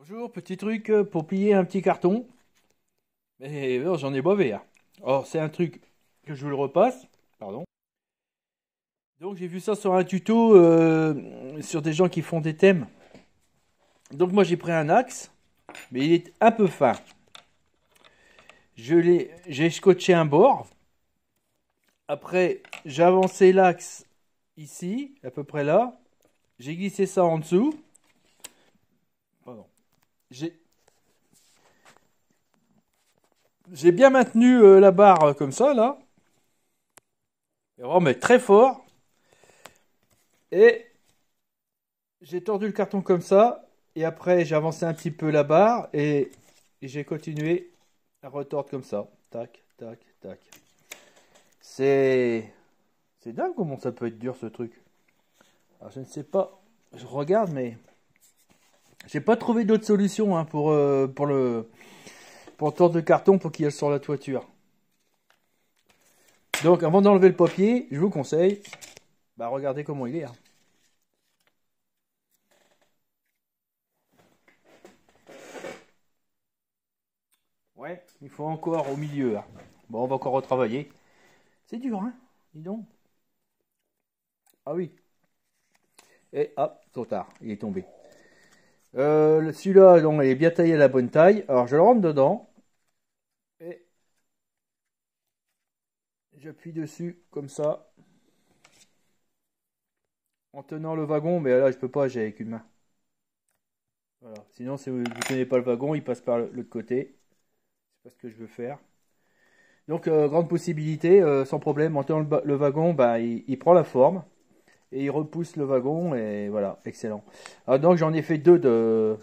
Bonjour, petit truc pour plier un petit carton. Mais non, j'en ai mauvais, hein. Alors, c'est un truc que je vous le repasse. Pardon. Donc, j'ai vu ça sur un tuto sur des gens qui font des thèmes. Donc, moi, j'ai pris un axe, mais il est un peu fin. J'ai scotché un bord. Après, j'ai avancé l'axe ici, à peu près là. J'ai glissé ça en dessous. Pardon. J'ai j'ai bien maintenu la barre comme ça, là. Et vraiment, mais très fort. Et j'ai tordu le carton comme ça, et après j'ai avancé un petit peu la barre, et j'ai continué à retordre comme ça. Tac, tac, tac. C'est... C'est dingue comment ça peut être dur ce truc. Alors je ne sais pas, je regarde, mais j'ai pas trouvé d'autre solution hein, pour tordre le carton pour qu'il aille sur la toiture. Donc avant d'enlever le papier, je vous conseille, bah regardez comment il est, hein. Ouais, il faut encore au milieu, hein. Bon, on va encore retravailler. C'est dur, hein, dis donc. Ah oui. Et hop, trop tard, il est tombé. Celui-là, donc, il est bien taillé à la bonne taille. Alors, je le rentre dedans. Et j'appuie dessus, comme ça. En tenant le wagon, mais là, je peux pas, j'ai avec une main. Voilà. Sinon, si vous ne tenez pas le wagon, il passe par l'autre côté. C'est pas ce que je veux faire. Donc, grande possibilité, sans problème. En tenant le wagon, bah, il prend la forme. Et il repousse le wagon. Et voilà, excellent. Alors, donc, j'en ai fait deux de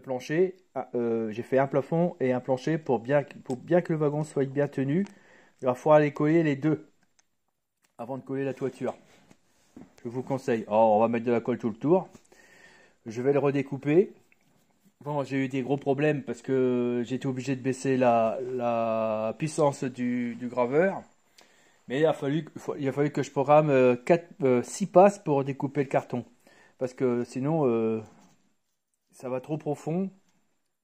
plancher. Ah, j'ai fait un plafond et un plancher pour bien que le wagon soit bien tenu. Il va falloir les coller les deux avant de coller la toiture. Je vous conseille. Oh, on va mettre de la colle tout le tour. Je vais le redécouper. Bon, j'ai eu des gros problèmes parce que j'ai été obligé de baisser la puissance du graveur. Mais il a fallu que je programme 6 passes pour découper le carton. Parce que sinon, ça va trop profond.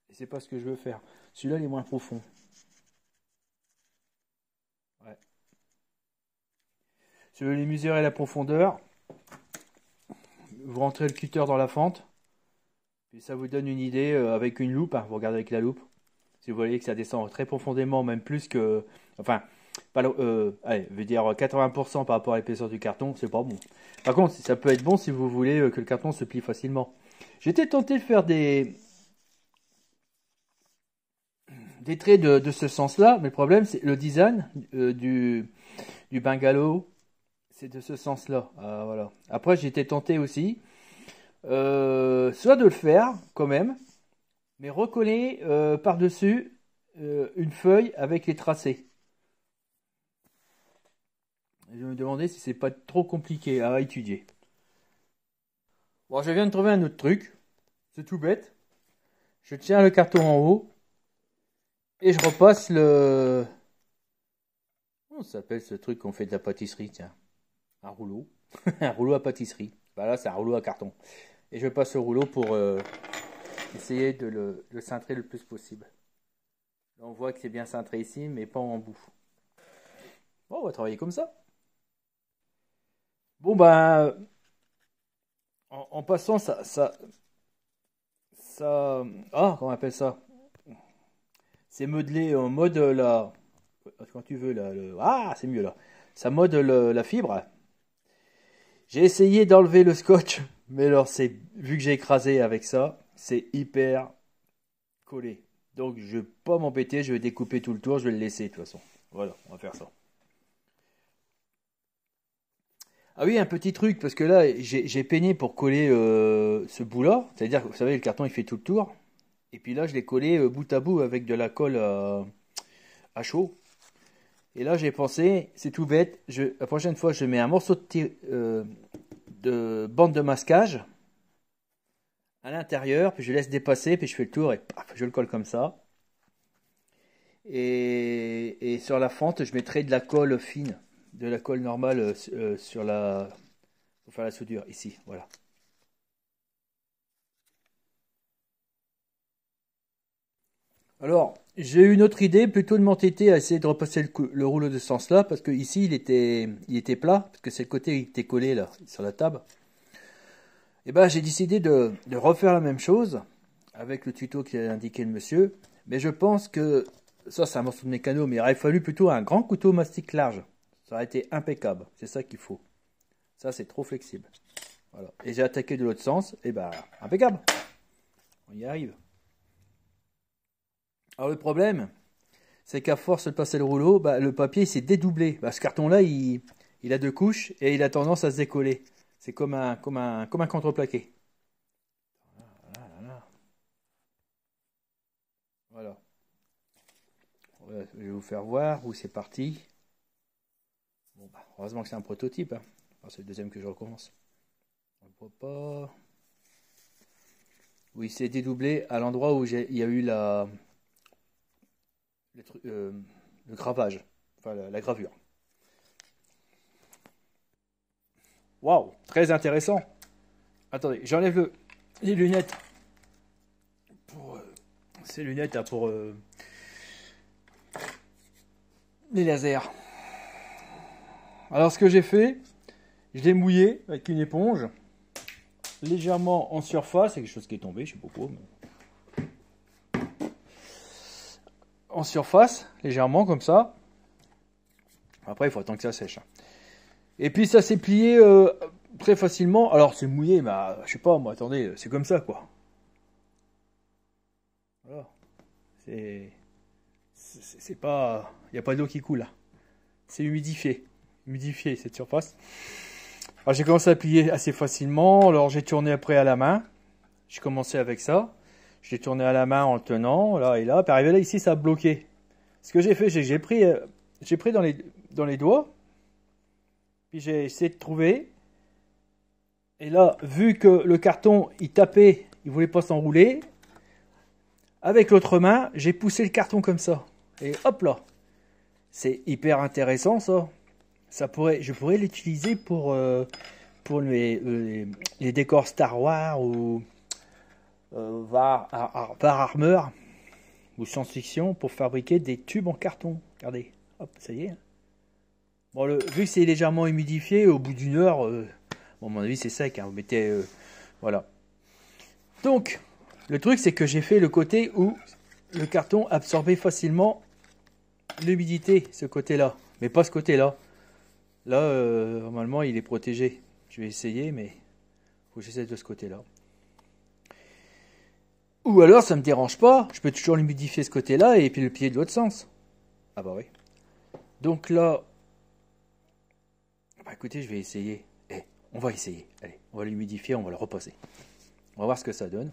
Et c'est pas ce que je veux faire. Celui-là, il est moins profond. Ouais. Si vous voulez mesurer la profondeur, vous rentrez le cutter dans la fente. Puis ça vous donne une idée avec une loupe, hein, vous regardez avec la loupe. Si vous voyez que ça descend très profondément, même plus que... Enfin, pas, allez, je veux dire 80% par rapport à l'épaisseur du carton, c'est pas bon. Par contre, ça peut être bon si vous voulez que le carton se plie facilement. J'étais tenté de faire des traits de ce sens-là, mais le problème, c'est le design du bungalow, c'est de ce sens-là. Voilà. Après, j'étais tenté aussi, soit de le faire quand même, mais recoller par-dessus une feuille avec les tracés. Et je me demandais si c'est pas trop compliqué à étudier. Bon, je viens de trouver un autre truc. C'est tout bête. Je tiens le carton en haut et je repasse le... Comment ça s'appelle ce truc qu'on fait de la pâtisserie, tiens? Un rouleau. Un rouleau à pâtisserie. Bah là, c'est un rouleau à carton. Et je passe le rouleau pour essayer de le cintrer le plus possible. Là, on voit que c'est bien cintré ici, mais pas en bout. Bon, on va travailler comme ça. Bon, ben, en passant, ah, comment on appelle ça? C'est modelé en mode là. Quand tu veux, là. Ah, c'est mieux là. Ça mode la fibre. J'ai essayé d'enlever le scotch, mais alors, vu que j'ai écrasé avec ça, c'est hyper collé. Donc, je vais pas m'embêter, je vais découper tout le tour, je vais le laisser de toute façon. Voilà, on va faire ça. Ah oui, un petit truc, parce que là, j'ai peiné pour coller ce bout-là. C'est-à-dire, vous savez, le carton, il fait tout le tour. Et puis là, je l'ai collé bout à bout avec de la colle à chaud. Et là, j'ai pensé, c'est tout bête, la prochaine fois, je mets un morceau de bande de masquage à l'intérieur, puis je laisse dépasser, puis je fais le tour et paf, je le colle comme ça. Et sur la fente, je mettrai de la colle fine, de la colle normale pour faire la soudure, ici, voilà. Alors, j'ai eu une autre idée, plutôt de m'entêter à essayer de repasser le rouleau de ce sens-là, parce que ici il était plat, parce que c'est le côté qui était collé là, sur la table. Et ben j'ai décidé de refaire la même chose, avec le tuto qui a indiqué le monsieur, mais je pense que, ça c'est un morceau de mécano, mais il aurait fallu plutôt un grand couteau mastic large. Ça aurait été impeccable, c'est ça qu'il faut. Ça c'est trop flexible. Voilà. Et j'ai attaqué de l'autre sens, et ben impeccable. On y arrive. Alors le problème, c'est qu'à force de passer le rouleau, bah, le papier s'est dédoublé. Bah, ce carton-là, il a deux couches et il a tendance à se décoller. C'est comme un contreplaqué. Voilà. Voilà. Voilà, je vais vous faire voir où c'est parti. Bon, bah, heureusement que c'est un prototype. Hein. Enfin, c'est le deuxième que je recommence. On ne voit pas. Oui, c'est dédoublé à l'endroit où il y a eu le gravage, enfin la gravure. Waouh, très intéressant. Attendez, j'enlève les lunettes. Ces lunettes là, pour les lasers. Alors ce que j'ai fait, je l'ai mouillé avec une éponge, légèrement en surface, c'est quelque chose qui est tombé, je sais pas pourquoi. Mais... en surface, légèrement comme ça. Après, il faut attendre que ça sèche. Et puis ça s'est plié très facilement. Alors c'est mouillé, mais je sais pas, moi, attendez, c'est comme ça quoi. Voilà. C'est pas, il n'y a pas d'eau qui coule là. C'est humidifié cette surface. Alors j'ai commencé à plier assez facilement. Alors j'ai tourné après à la main. J'ai commencé avec ça. J'ai tourné à la main en le tenant là et là. Puis arrivé là ici, ça a bloqué. Ce que j'ai fait, c'est que j'ai pris dans les doigts. Puis j'ai essayé de trouver. Et là, vu que le carton, il tapait, il voulait pas s'enrouler, avec l'autre main, j'ai poussé le carton comme ça. Et hop là. C'est hyper intéressant ça. Je pourrais l'utiliser pour les décors Star Wars ou Var Armor ou science-fiction pour fabriquer des tubes en carton. Regardez, hop, ça y est. Bon, vu que c'est légèrement humidifié, au bout d'une heure, bon, à mon avis c'est sec. Hein, vous mettez, voilà. Donc, le truc c'est que j'ai fait le côté où le carton absorbait facilement l'humidité, ce côté-là, mais pas ce côté-là. Là, normalement, il est protégé. Je vais essayer, mais faut que j'essaie de ce côté-là. Ou alors, ça me dérange pas. Je peux toujours l'humidifier ce côté-là et puis le plier de l'autre sens. Ah bah oui. Donc là, bah écoutez, je vais essayer. On va essayer. Allez, on va l'humidifier, on va le repasser. On va voir ce que ça donne.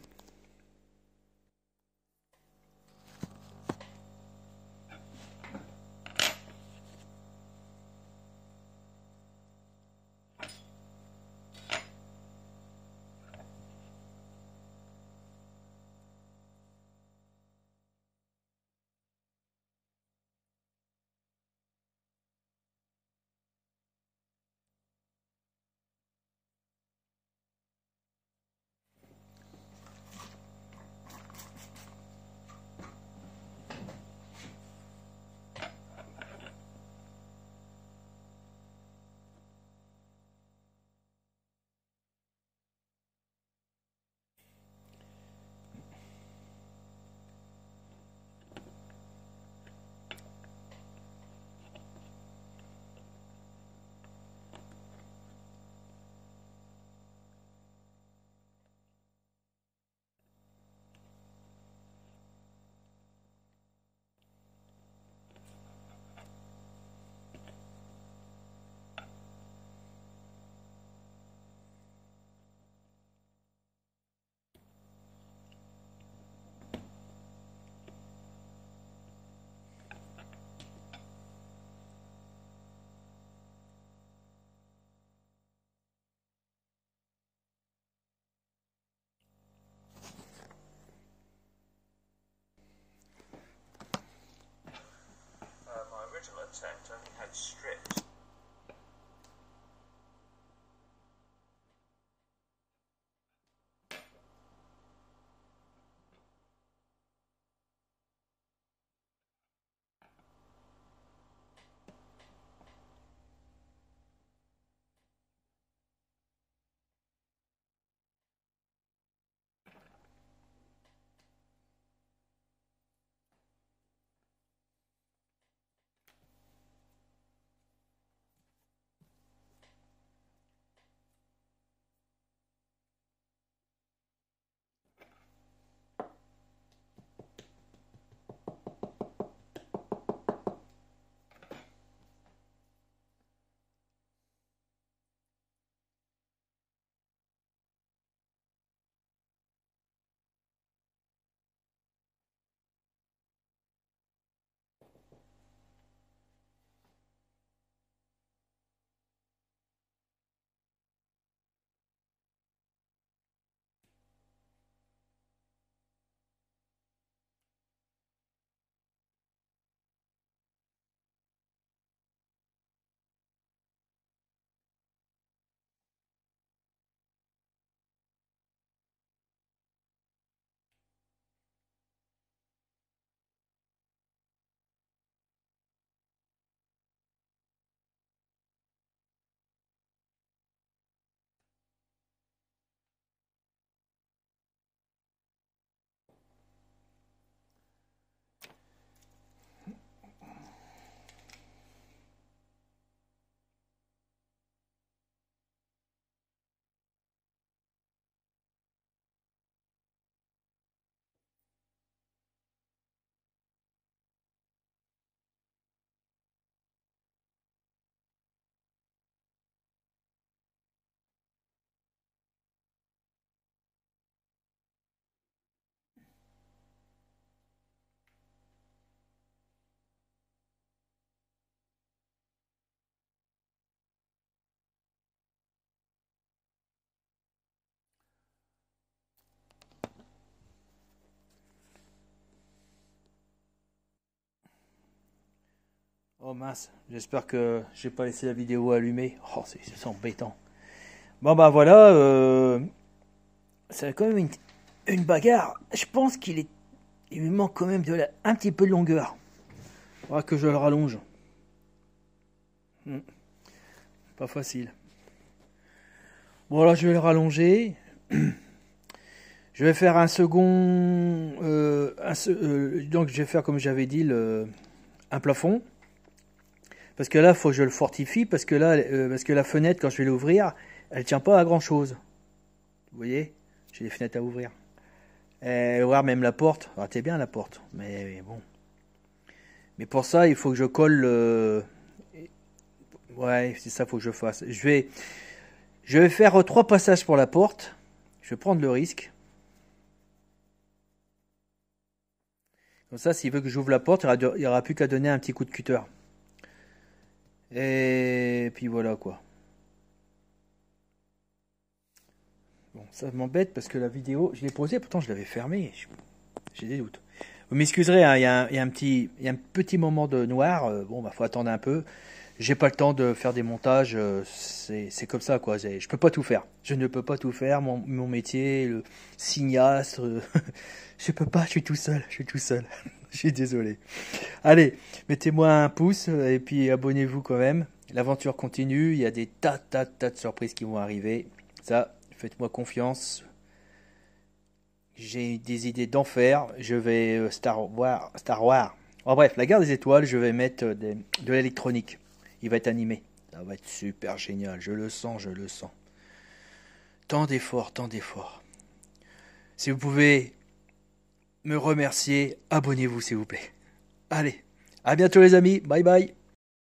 Oh mince, j'espère que j'ai pas laissé la vidéo allumée. Oh, c'est embêtant. Bon bah voilà, c'est quand même une bagarre. Je pense il lui manque quand même un petit peu de longueur. Il faudra que je le rallonge. Pas facile. Bon alors je vais le rallonger. Je vais faire un second. Donc je vais faire comme j'avais dit un plafond. Parce que là, il faut que je le fortifie. Parce que là, parce que la fenêtre, quand je vais l'ouvrir, elle tient pas à grand chose. Vous voyez, j'ai des fenêtres à ouvrir. Ouvrir même la porte. Ah, t'es bien la porte. Mais bon. Mais pour ça, il faut que je colle. Ouais, c'est ça, faut que je fasse. Je vais faire 3 passages pour la porte. Je vais prendre le risque. Comme ça, s'il veut que j'ouvre la porte, il n'y aura plus qu'à donner un petit coup de cutter. Et puis voilà quoi. Bon, ça m'embête parce que la vidéo, je l'ai posée, pourtant je l'avais fermée. J'ai des doutes. Vous m'excuserez, hein, il y a un petit moment de noir. Bon, bah faut attendre un peu. J'ai pas le temps de faire des montages. C'est comme ça quoi. Je peux pas tout faire. Je ne peux pas tout faire. Mon métier, le cinéaste, je peux pas. Je suis tout seul. Je suis tout seul. Je suis désolé. Allez, mettez-moi un pouce et puis abonnez-vous quand même. L'aventure continue. Il y a des tas de surprises qui vont arriver. Ça, faites-moi confiance. J'ai des idées d'enfer. Je vais Star Wars. En bref, la guerre des étoiles, je vais mettre de l'électronique. Il va être animé. Ça va être super génial. Je le sens, je le sens. Tant d'efforts, tant d'efforts. Si vous pouvez me remercier, abonnez-vous s'il vous plaît. Allez, à bientôt les amis. Bye bye.